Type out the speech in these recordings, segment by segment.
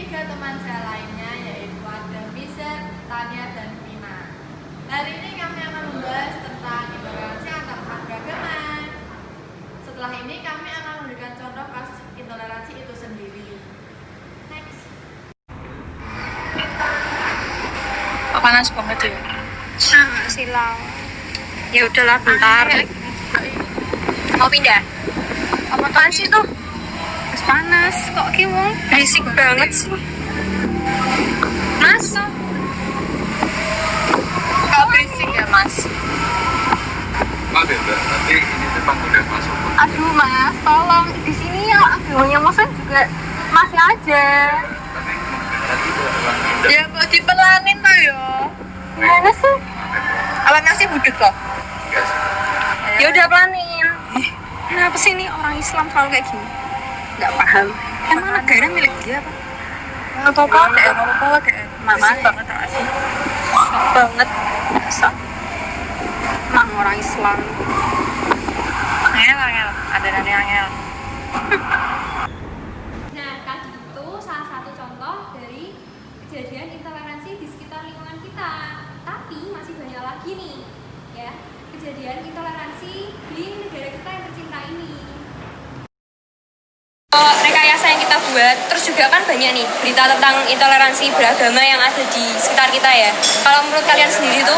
tiga teman saya lainnya, yaitu ada Miza, Tania, dan Vina. Hari ini kami akan membahas tentang intoleransi antar beragama. Setelah ini kami akan memberikan contoh kasus intoleransi itu sendiri. Next. Panas banget ya. Sama silau. Ya udahlah bentar. Mau pindah? Apaan sih tuh? Mas panas. Kok kiwong? Berisik banget sih. Mas? Gak berisik ya mas? Maaf ya mbak, nanti ini memang udah masuk. Aduh mas, tolong di sini ya. Aduh, yang mesen juga masih aja. Tapi nanti ulang pindah. Ya kok dipelanin lah ya. Gimana sih? Alat nasi budek loh. Yes. Ya udah pelanin. Kenapa sih ini orang Islam selalu kayak gini? Gak paham. Emang negara milik dia apa? Nggak apa-apa deh, nggak apa-apa deh. Mama Berisik banget rasanya. banget. Biasa. Emang orang Islam. Angel, ada nani angel. Nah, tadi itu salah satu contoh dari kejadian intoleransi di sekitar lingkungan kita. Tapi masih banyak lagi nih, ya, kejadian intoleransi di negara kita yang tercinta ini. Rekayasa yang kita buat, terus juga kan banyak nih berita tentang intoleransi beragama yang ada di sekitar kita ya. Kalau menurut kalian sendiri tuh,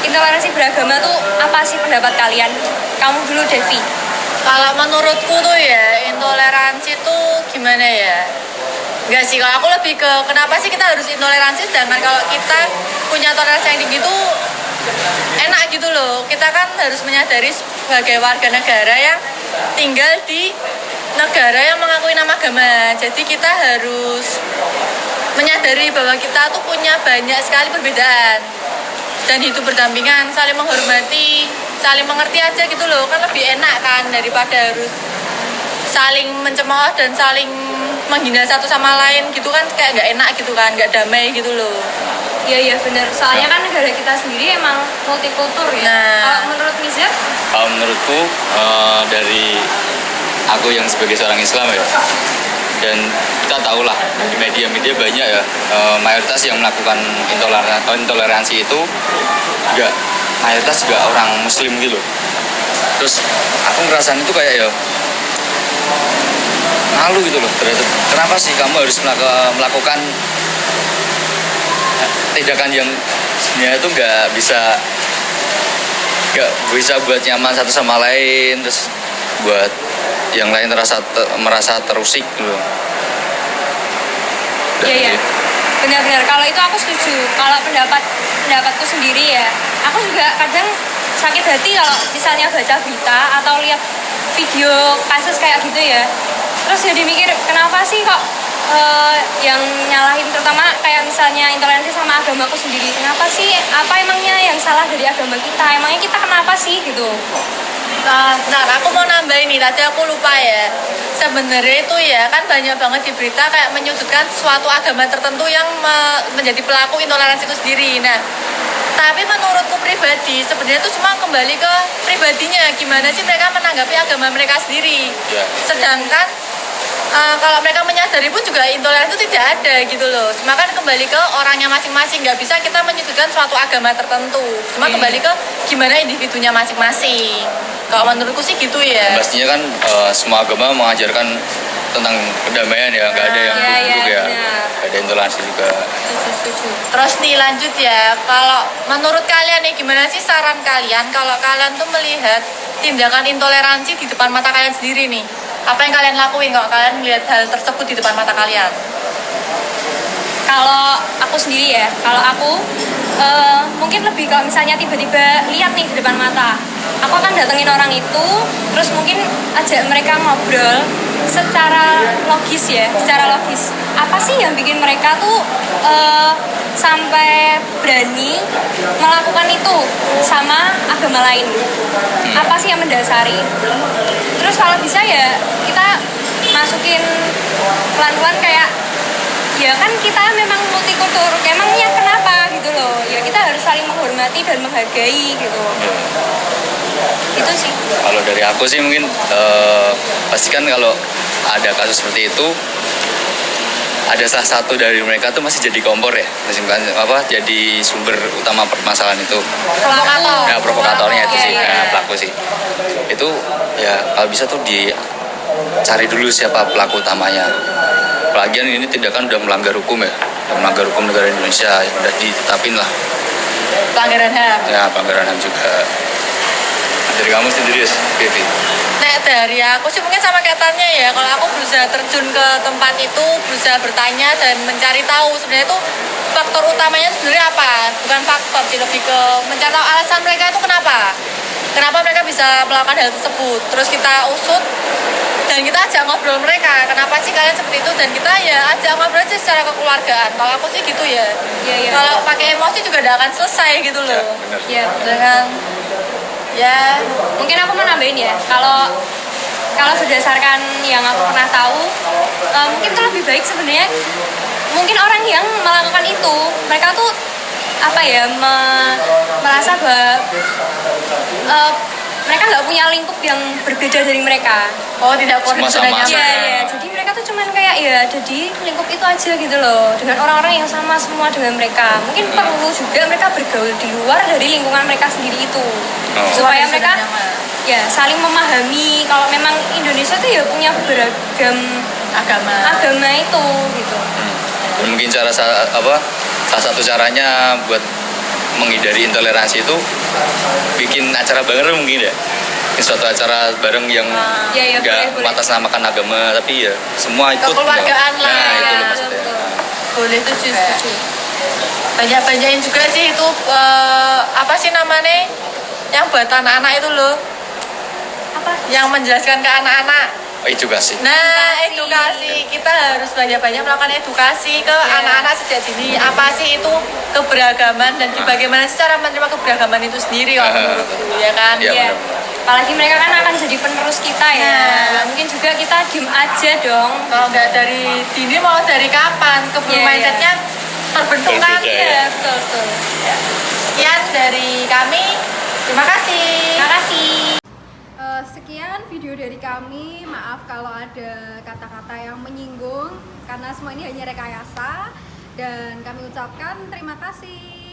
intoleransi beragama tuh apa sih pendapat kalian? Kamu dulu, Devi. Kalau menurutku tuh ya, intoleransi tuh gimana ya? Enggak sih, kalau aku lebih ke kenapa sih kita harus intoleransi, sedangkan kalau kita punya toleransi yang tinggi tuh enak gitu loh. Kita kan harus menyadari sebagai warga negara yang tinggal di negara yang mengakui nama agama. Jadi kita harus menyadari bahwa kita tuh punya banyak sekali perbedaan dan hidup berdampingan, saling menghormati, saling mengerti aja gitu loh. Kan lebih enak kan daripada harus saling mencemooh dan saling menghina satu sama lain gitu kan, kayak nggak enak gitu kan, nggak damai gitu loh. Iya benar. Soalnya kan negara kita sendiri emang multikultur ya. Nah. Kalau menurut Miza, Kalau menurutku dari aku yang sebagai seorang Islam ya, dan kita tahu lah di media-media banyak ya, mayoritas yang melakukan intoleransi itu juga mayoritas juga orang Muslim gitu. Terus aku ngerasain itu kayak ya malu gitu loh. Kenapa sih kamu harus melakukan tindakan yang sebenarnya itu nggak bisa buat nyaman satu sama lain, terus buat yang lain merasa terusik gitu. iya. Benar-benar. Kalau itu aku setuju. Kalau pendapatku sendiri ya, aku juga kadang sakit hati kalau misalnya baca berita atau lihat video kasus kayak gitu ya. Terus jadi mikir kenapa sih kok yang nyalahin, terutama kayak misalnya intoleransi sama agamaku sendiri. Kenapa sih? Apa emangnya yang salah dari agama kita? Emangnya kita kenapa sih gitu? Nah, aku mau nambahin nih, tadi aku lupa ya. Sebenarnya itu ya kan banyak banget di berita kayak menyudutkan suatu agama tertentu yang menjadi pelaku intoleransi itu sendiri. Nah, tapi menurutku pribadi sebenarnya itu cuma kembali ke pribadinya, gimana sih mereka menanggapi agama mereka sendiri. Ya. Sedangkan kalau mereka menyadari pun juga intoleransi itu tidak ada gitu loh. Cuma kan kembali ke orangnya masing-masing, nggak bisa kita menyudutkan suatu agama tertentu. Cuma kembali ke gimana individunya masing-masing. Kalau menurutku sih gitu ya. Pastinya kan semua agama mengajarkan tentang kedamaian ya, nggak ada yang buruk ya, nggak ada intoleransi juga. Setuju. Terus nih lanjut ya, kalau menurut kalian nih gimana sih saran kalian kalau kalian tuh melihat tindakan intoleransi di depan mata kalian sendiri nih? Apa yang kalian lakuin kalau kalian melihat hal tersebut di depan mata kalian? Kalau aku sendiri ya, kalau aku mungkin lebih kalau misalnya tiba-tiba lihat nih di depan mata, aku akan datengin orang itu, terus mungkin ajak mereka ngobrol secara logis ya, secara logis. Apa sih yang bikin mereka tuh sampai berani melakukan itu sama agama lain? Apa sih yang mendasari? Terus kalau bisa ya kita masukin pelan-pelan kayak, ya kan kita memang multikultur, emangnya kenapa gitu loh. Ya kita harus saling menghormati dan menghargai gitu. Itu sih. Kalau dari aku sih mungkin pastikan kalau ada kasus seperti itu ada salah satu dari mereka tuh masih jadi kompor ya, masih jadi sumber utama permasalahan itu. Provokator. Ya provokatornya itu sih, Iya, iya. pelaku sih. Itu ya kalau bisa tuh dicari dulu siapa pelaku utamanya. Lagian ini tindakan udah melanggar hukum ya, udah melanggar hukum negara Indonesia, yang udah ditetapin lah. Pelanggaran HAM. Ya pelanggaran HAM juga. Dari kamu sendiri, Vivi? Nek dari aku sih mungkin sama kayak Tanya ya, kalau aku berusaha terjun ke tempat itu, berusaha bertanya dan mencari tahu sebenarnya itu faktor utamanya sebenarnya apa, bukan faktor sih, lebih ke mencari tahu alasan mereka itu kenapa mereka bisa melakukan hal tersebut. Terus kita usut dan kita ajak ngobrol mereka, kenapa sih kalian seperti itu, dan kita ya ajak ngobrol aja secara kekeluargaan. Kalau aku sih gitu ya. Iya. Kalau pakai emosi juga tidak akan selesai gitu loh. benar. Iya. Dengan ya Mungkin aku mau nambahin ya, kalau berdasarkan yang aku pernah tahu, mungkin itu lebih baik sebenarnya. Mungkin orang yang melakukan itu, mereka tuh apa ya, merasa bahwa mereka nggak punya lingkup yang berbeda dari mereka. oh tidak Semua sama. nyaman. Iya. Jadi mereka tuh cuman kayak ya ada di lingkup itu aja gitu loh, dengan orang-orang yang sama semua dengan mereka. Mungkin perlu juga mereka bergaul di luar dari lingkungan mereka sendiri itu, supaya Sudah mereka nyaman. ya saling memahami kalau memang Indonesia tuh ya punya beragam agama itu gitu. Dan mungkin salah satu caranya buat menghindari intoleransi itu bikin acara bareng mungkin ya. Suatu acara bareng yang Iya, nggak boleh. mengatasnamakan agama, tapi ya semua ikut. Kekeluargaan lah. Nah, itu loh Ya, maksudnya. boleh tuh setuju. Banyak-banyakin juga sih itu apa sih namanya yang buat anak-anak itu loh, Apa? yang menjelaskan ke anak-anak. Oh, edukasi. Nah, Edukasi. edukasi. Kita harus banyak-banyak melakukan edukasi ke anak-anak sejak dini. Apa sih itu keberagaman dan bagaimana sih cara menerima keberagaman itu sendiri kalau menurutku, ya kan? Iya, Iya. benar. Apalagi mereka kan akan jadi penerus kita ya. Nah. Mungkin juga kita diem aja dong. Kalau nggak dari dini mau dari kapan? Keburu Iya, mindsetnya terbentuk kan? Berbeda, Iya, betul. Sekian dari kami. Terima kasih. Terima kasih. Sekian video dari kami. Maaf kalau ada kata-kata yang menyinggung karena semua ini hanya rekayasa, dan kami ucapkan terima kasih.